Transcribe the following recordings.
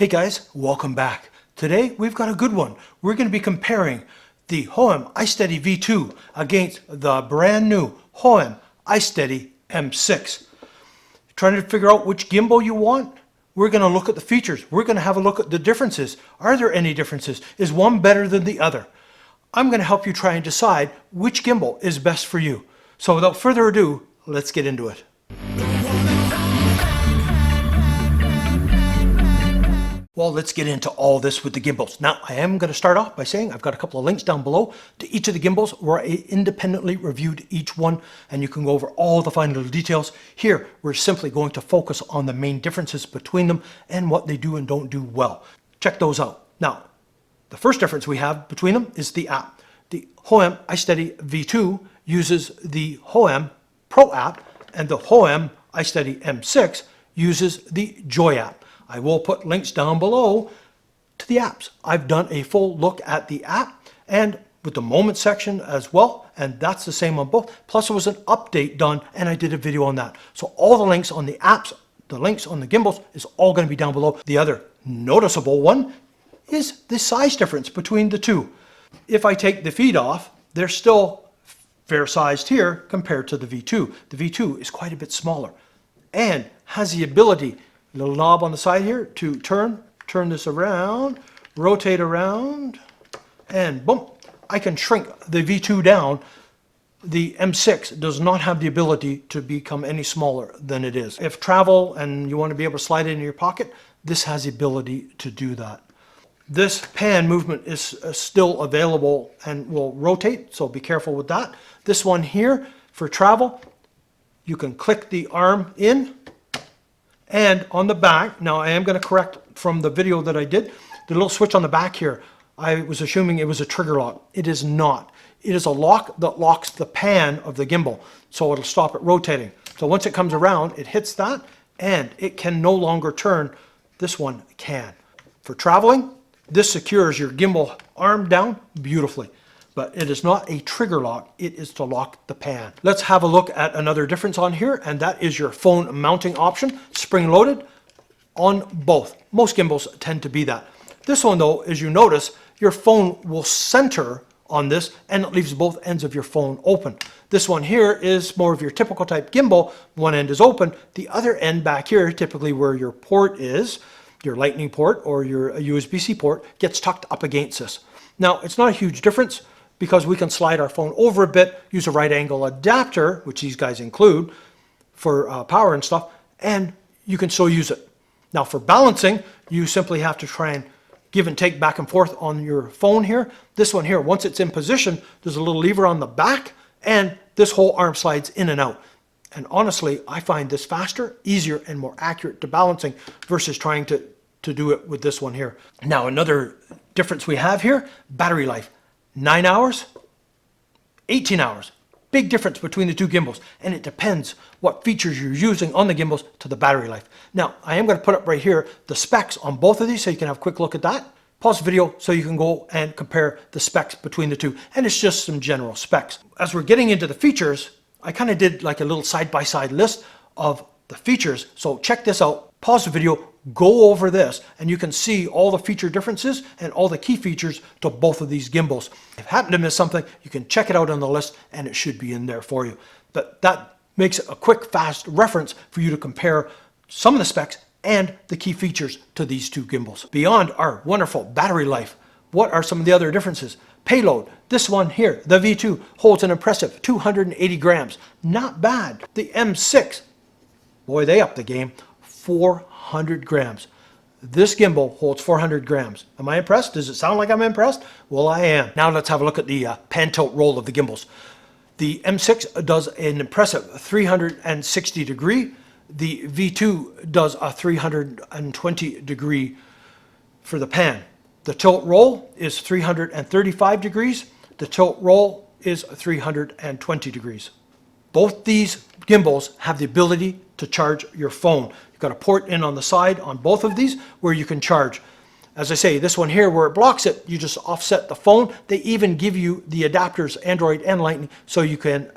Hey guys, welcome back. Today we've got a good one. We're going to be comparing the Hohem iSteady V2 against the brand new Hohem iSteady M6. Trying to figure out which gimbal you want? We're going to look at the features. We're going to have a look at the differences. Are there any differences? Is one better than the other? I'm going to help you try and decide which gimbal is best for you. So without further ado, let's get into it. Well, let's get into all this with the gimbals. Now, I am going to start off by saying I've got a couple of links down below to each of the gimbals where I independently reviewed each one, and you can go over all the fine little details. Here, we're simply going to focus on the main differences between them and what they do and don't do well. Check those out. Now, the first difference we have between them is the app. The Hohem iSteady V2 uses the Hohem Pro app, and the Hohem iSteady M6 uses the Joy app. I will put links down below to the apps. I've done a full look at the app and with the moment section as well, and that's the same on both. Plus there was an update done and I did a video on that. So all the links on the apps, the links on the gimbals is all going to be down below. The other noticeable one is the size difference between the two. If I take the feet off, they're still fair sized here compared to the V2. The V2 is quite a bit smaller and has the ability, little knob on the side here, to turn this around, rotate around, and boom, I can shrink the V2 down. The M6 does not have the ability to become any smaller than it is. If travel and you want to be able to slide it in your pocket, this has the ability to do that. This pan movement is still available and will rotate, so be careful with that. This one here, for travel, you can click the arm in. And on the back, now I am going to correct from the video that I did, the little switch on the back here, I was assuming it was a trigger lock. It is not. It is a lock that locks the pan of the gimbal, so it'll stop it rotating. So once it comes around, it hits that, and it can no longer turn. This one can. For traveling, this secures your gimbal arm down beautifully. But it is not a trigger lock, it is to lock the pan. Let's have a look at another difference on here, and that is your phone mounting option, spring-loaded on both. Most gimbals tend to be that. This one though, as you notice, your phone will center on this and it leaves both ends of your phone open. This one here is more of your typical type gimbal. One end is open, the other end back here, typically where your port is, your lightning port or your USB-C port, gets tucked up against this. Now, it's not a huge difference, because we can slide our phone over a bit, use a right angle adapter, which these guys include for power and stuff, and you can still use it. Now for balancing, you simply have to try and give and take back and forth on your phone here. This one here, once it's in position, there's a little lever on the back, and this whole arm slides in and out. And honestly, I find this faster, easier, and more accurate to balancing versus trying to do it with this one here. Now another difference we have here, battery life. 9 hours, 18 hours. Big difference between the two gimbals, and it depends what features you're using on the gimbals to the battery life. Now, I am going to put up right here the specs on both of these so you can have a quick look at that. Pause the video so you can go and compare the specs between the two, and it's just some general specs. As we're getting into the features, I kind of did like a little side-by-side list of the features, so check this out. Pause the video, go over this, and you can see all the feature differences and all the key features to both of these gimbals. If you happen to miss something, you can check it out on the list and it should be in there for you. But that makes it a quick, fast reference for you to compare some of the specs and the key features to these two gimbals. Beyond our wonderful battery life, what are some of the other differences? Payload. This one here, the V2, holds an impressive 280 grams. Not bad. The M6, boy, they upped the game. 400 grams. This gimbal holds 400 grams. Am I impressed? Does it sound like I'm impressed? Well, I am. Now let's have a look at the pan tilt roll of the gimbals. The M6 does an impressive 360 degree. The V2 does a 320 degree for the pan. The tilt roll is 335 degrees. The tilt roll is 320 degrees. Both these gimbals have the ability to charge your phone. You've got a port in on the side on both of these where you can charge. As I say, this one here where it blocks it, you just offset the phone. They even give you the adapters, Android and Lightning, so you can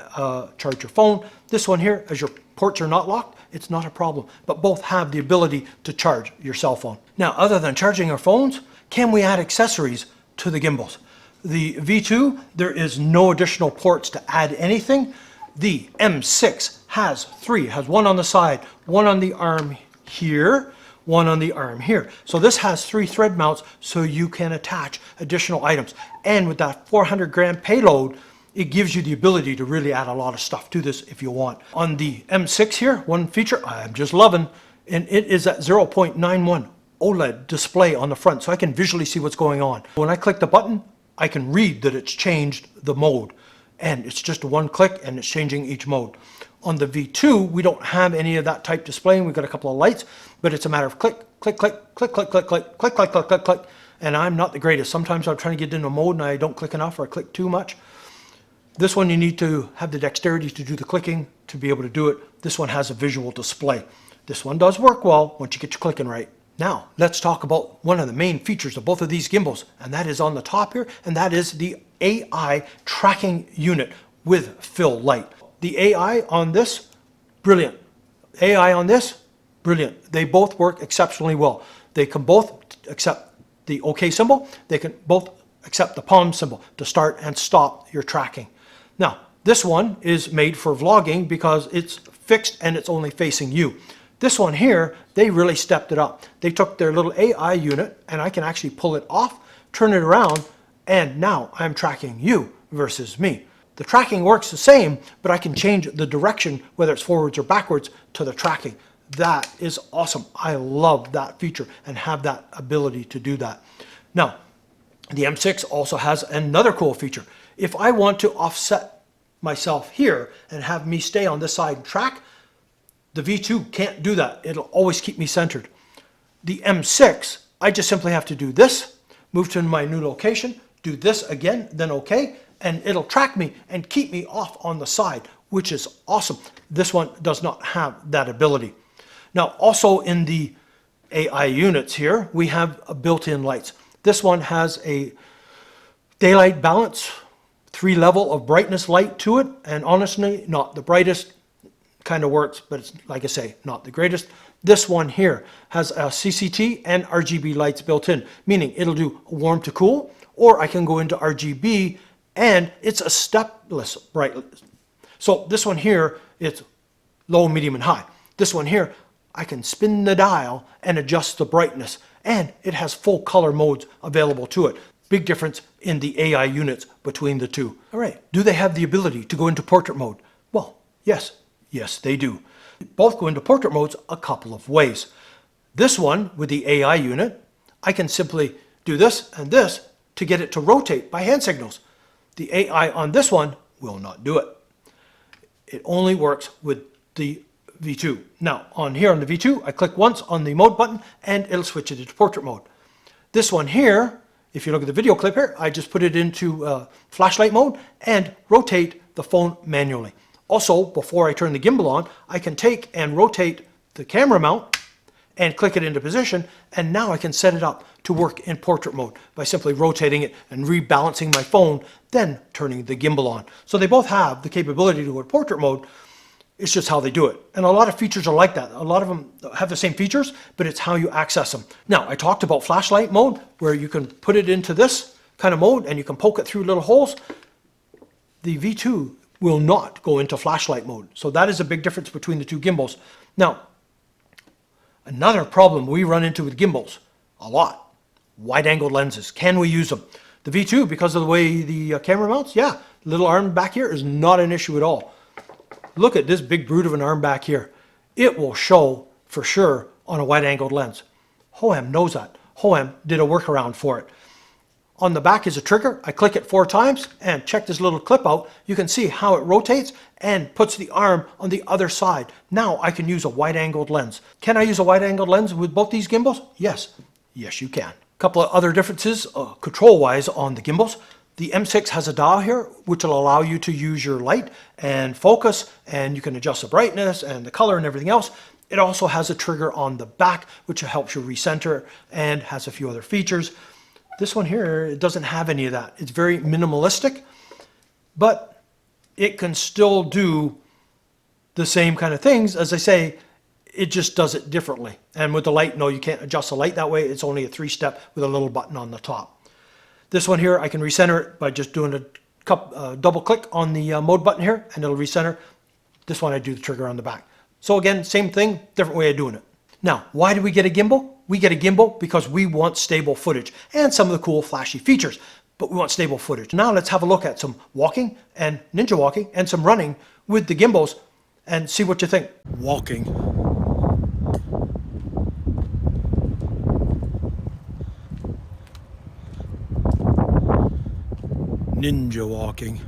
charge your phone. This one here, as your ports are not locked, it's not a problem. But both have the ability to charge your cell phone. Now, other than charging our phones, can we add accessories to the gimbals? The V2, there is no additional ports to add anything. The M6 has three, has one on the side, one on the arm here, one on the arm here. So this has 3 thread mounts so you can attach additional items. And with that 400 gram payload, it gives you the ability to really add a lot of stuff to this if you want. On the M6 here, one feature I'm just loving, and it is that 0.91 OLED display on the front, so I can visually see what's going on. When I click the button, I can read that it's changed the mode, and it's just one click and it's changing each mode. On the V2, we don't have any of that type displaying. We've got a couple of lights, but it's a matter of click, click, click, click, click, click, click, click, click, click, click, click. And I'm not the greatest. Sometimes I'm trying to get into a mode and I don't click enough or I click too much. This one you need to have the dexterity to do the clicking to be able to do it. This one has a visual display. This one does work well once you get your clicking right. Now, let's talk about one of the main features of both of these gimbals, and that is on the top here, and that is the AI tracking unit with fill light. The AI on this, brilliant. AI on this, brilliant. They both work exceptionally well. They can both accept the OK symbol. They can both accept the palm symbol to start and stop your tracking. Now, this one is made for vlogging because it's fixed and it's only facing you. This one here, they really stepped it up. They took their little AI unit and I can actually pull it off, turn it around, and now I'm tracking you versus me. The tracking works the same, but I can change the direction, whether it's forwards or backwards, to the tracking. That is awesome. I love that feature and have that ability to do that. Now, the M6 also has another cool feature. If I want to offset myself here and have me stay on this side and track, the V2 can't do that. It'll always keep me centered. The M6, I just simply have to do this, move to my new location, do this again, then OK, and it'll track me and keep me off on the side, which is awesome. This one does not have that ability. Now, also in the AI units here, we have built-in lights. This one has a daylight balance, 3 level of brightness light to it, and honestly, not the brightest. Kind of works, but it's, like I say, not the greatest. This one here has a CCT and RGB lights built in, meaning it'll do warm to cool, or I can go into RGB and it's a stepless brightness. So this one here, it's low, medium, and high. This one here, I can spin the dial and adjust the brightness, and it has full color modes available to it. Big difference in the AI units between the two. All right, do they have the ability to go into portrait mode? Well, yes. Yes, they do. Both go into portrait modes a couple of ways. This one, with the AI unit, I can simply do this and this to get it to rotate by hand signals. The AI on this one will not do it. It only works with the V2. Now, on here on the V2, I click once on the mode button and it'll switch it into portrait mode. This one here, if you look at the video clip here, I just put it into flashlight mode and rotate the phone manually. Also, before I turn the gimbal on, I can take and rotate the camera mount and click it into position, and now I can set it up to work in portrait mode by simply rotating it and rebalancing my phone, then turning the gimbal on. So they both have the capability to go in portrait mode. It's just how they do it. And a lot of features are like that. A lot of them have the same features, but it's how you access them. Now, I talked about flashlight mode, where you can put it into this kind of mode and you can poke it through little holes. The V2 will not go into flashlight mode. So that is a big difference between the two gimbals. Now, another problem we run into with gimbals a lot, wide-angled lenses. Can we use them? The V2, because of the way the camera mounts, yeah, little arm back here is not an issue at all. Look at this big brute of an arm back here. It will show for sure on a wide-angled lens. Hohem knows that. Hohem did a workaround for it. On the back is a trigger. I click it 4 times and check this little clip out. You can see how it rotates and puts the arm on the other side. Now I can use a wide-angled lens. Can I use a wide-angled lens with both these gimbals? Yes. Yes, you can. A couple of other differences control-wise on the gimbals. The M6 has a dial here, which will allow you to use your light and focus, and you can adjust the brightness and the color and everything else. It also has a trigger on the back, which helps you recenter and has a few other features. This one here, it doesn't have any of that. It's very minimalistic, but it can still do the same kind of things. As I say, it just does it differently. And with the light, no, you can't adjust the light that way. It's only a 3-step with a little button on the top. This one here, I can recenter it by just doing a double click on the mode button here, and it'll recenter. This one I do the trigger on the back. So again, same thing, different way of doing it. Now, why do we get a gimbal? We get a gimbal because we want stable footage and some of the cool flashy features, but we want stable footage. Now let's have a look at some walking and ninja walking and some running with the gimbals and see what you think. Walking. Ninja walking.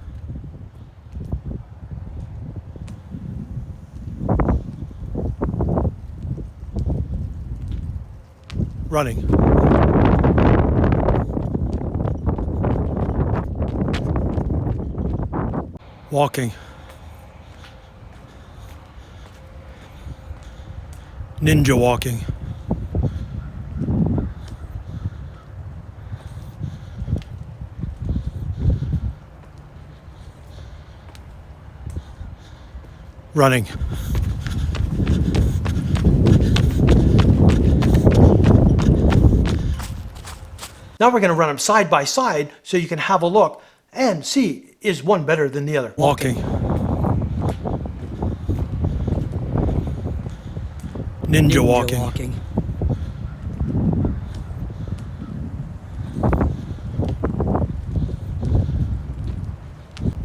Running. Walking. Ninja walking. Running. Now we're going to run them side by side so you can have a look and see, is one better than the other? Walking. Ninja walking.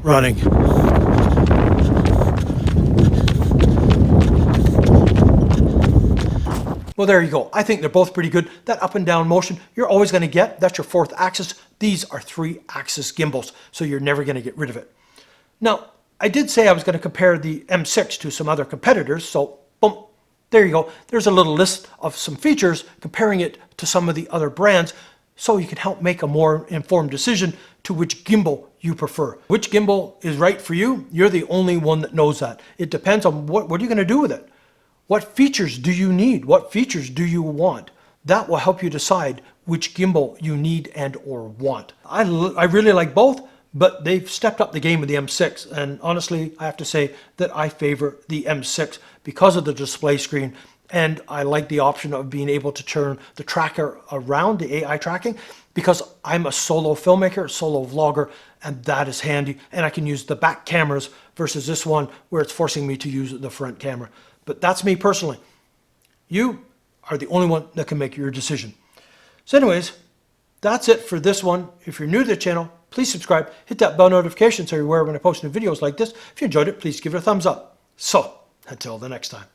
Running. Well, there you go. I think they're both pretty good. That up and down motion, you're always going to get. That's your 4th axis. These are 3-axis gimbals, so you're never going to get rid of it. Now, I did say I was going to compare the M6 to some other competitors, so boom, there you go. There's a little list of some features comparing it to some of the other brands, so you can help make a more informed decision to which gimbal you prefer. Which gimbal is right for you? You're the only one that knows that. It depends on what are you going to do with it? What features do you need? What features do you want? That will help you decide which gimbal you need and or want. I really like both, but they've stepped up the game with the M6. And honestly, I have to say that I favor the M6 because of the display screen. And I like the option of being able to turn the tracker around, the AI tracking, because I'm a solo filmmaker, solo vlogger, and that is handy. And I can use the back cameras versus this one where it's forcing me to use the front camera. But that's me personally. You are the only one that can make your decision. So anyways, that's it for this one. If you're new to the channel, please subscribe. Hit that bell notification so you're aware when I post new videos like this. If you enjoyed it, please give it a thumbs up. So, until the next time.